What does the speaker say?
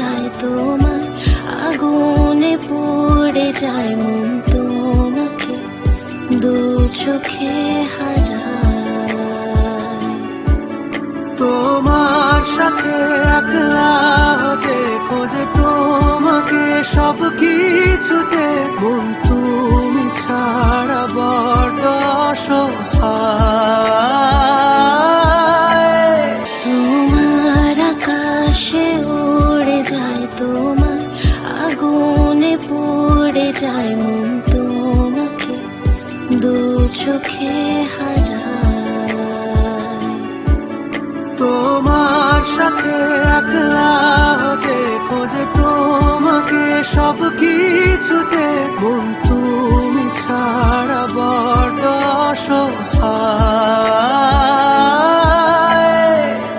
যায় তোমার, আগুনে পুড়ে যায় মন তোমাকে দু চোখে হারায়। তোমার সাথে একলা হতে খোঁজে তোমাকে সব কিছুতে, মন তুমি ছাড়া বড় অসহায়। তোমার আকাশে উড়ে যায় তোমার, আগুনে পুড়ে যায় মন তোমাকে দু চোখে হারায়। তোমার সাথে একলা হতে খোঁজে তোমাকে সব কিছুতে, মন তুমি ছাড়া বড় অসহায়।